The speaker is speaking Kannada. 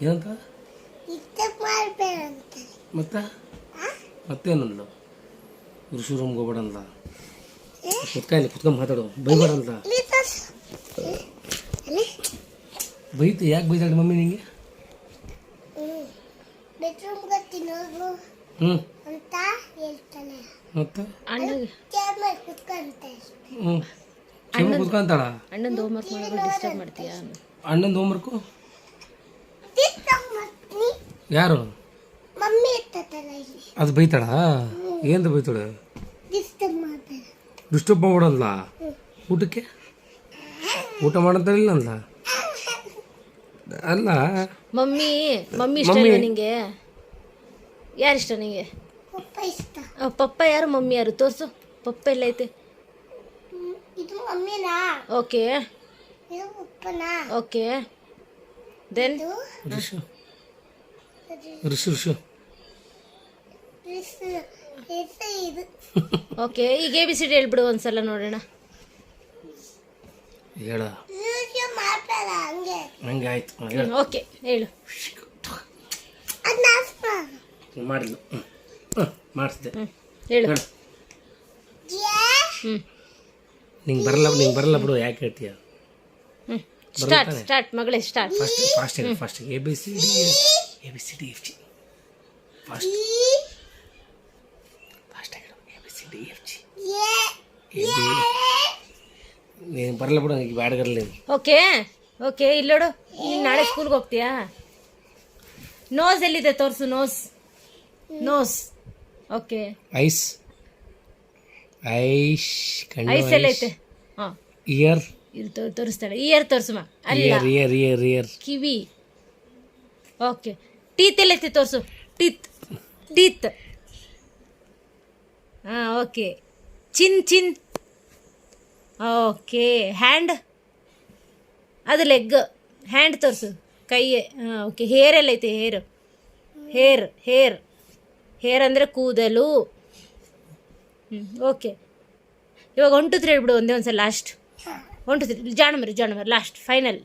ಏನಂತ ಮತ್ತೆ ಮತ್ತೇನಲ್ಲ ಋಷಿ ರೂಮ್ಗೆ ಹೋಗ್ಬೇಡ ಅಂತ ಕುತ್ಕೊಂಡು ಮಾತಾಡು ಬೈಬೇಡ ಅಂತ ಬೈತು ಯಾಕೆ ಬೈತಾಳೆ ಮಮ್ಮಿ ನಿಂಗೆ ಮತ್ತೆ ಕುತ್ಕೊಂತಾಳ ಅಣ್ಣಂದು ಹೋಮ್ವರ್ಕ್ ಮಾಡೋದು ಡಿಸ್ಟರ್ಬ್ ಮಾಡ್ತೀಯಾ? ಅಣ್ಣಂದು ಹೋಮ್ವರ್ಕು ಯಾರು ಅದು ಬೈತಾಳ? ಏನು ಬೈತಾಳೆ? ಡಿಸ್ಟರ್ಬ್ ಮಾಡ್ಬಿಡಲ್ಲ. ಊಟಕ್ಕೆ ಊಟ ಮಾಡಂತಾರಿಲ್ಲ ಅಲ್ಲ ಅಲ್ಲ ಮಮ್ಮಿ ಇಷ್ಟ ನಿಂಗೆ? ಯಾರು ಇಷ್ಟ ನಿಂಗೆ? ಪಪ್ಪ ಯಾರು ಮಮ್ಮಿ ಯಾರು ತೋರಿಸು. ಪಪ್ಪ ಎಲ್ಲ ಐತೆ? ಓಕೆ ಓಕೆ ದೆನ್ ಋಷು ಓಕೆ ಈಗ ABCD ಹೇಳ್ಬಿಡು ಒಂದ್ಸಲ ನೋಡೋಣ. ಹೇಳ ಹಂಗೆ ಆಯ್ತು. ಓಕೆ ಹೇಳು. ಮಾಡಿಲ್ಲ ಮಾಡಿಸಿದೆ ಹೇಳು. ನಿಂಗೆ ಬರಲ್ಲ ಬಿಡು. ಯಾಕೆ ಹೇಳ್ತೀಯ? ಸ್ಟಾರ್ಟ್ ಮಗಳೇ start. Fast ABCD FG fast ABCD FG ನೀನು ಬರಲ್ಲ ಬಿಡು. ನನಗೆ ಬ್ಯಾಡ್ಗರ್ಲಿ. ಓಕೆ ಇಲ್ಲೋಡು. ನೀನು ನಾಳೆ ಸ್ಕೂಲ್ಗೆ ಹೋಗ್ತೀಯಾ? ನೋಸ್ ಎಲ್ಲಿದೆ ತೋರಿಸು. Nose okay. ಐಸ್ ಎಲ್ಲೈತೆ? ಹಾಂ ಇಯರ್ ತೋರಿಸ್ತಾಳೆ. ಇಯರ್ ತೋರಿಸುಮ. ಇಯರ್ ಕಿವಿ. ಓಕೆ ಟೀತ್ ಎಲ್ಲೈತೆ ತೋರಿಸು. ಟೀತ್ ಹಾಂ ಓಕೆ. Chin okay. ಹ್ಯಾಂಡ್ ಅದು ಲೆಗ್. ಹ್ಯಾಂಡ್ ತೋರಿಸು. ಕೈ. ಹಾಂ ಓಕೆ. ಹೇರ್ ಎಲ್ಲೈತೆ? ಹೇರ್ ಅಂದರೆ ಕೂದಲು. ಓಕೆ ಇವಾಗ 1 2 3 ಹೇಳ್ಬಿಡು ಒಂದೇ ಒಂದ್ಸಲ ಲಾಸ್ಟ್. 1 2 3 ಜಾಣ ಮರಿ ಲಾಸ್ಟ್ ಫೈನಲ್.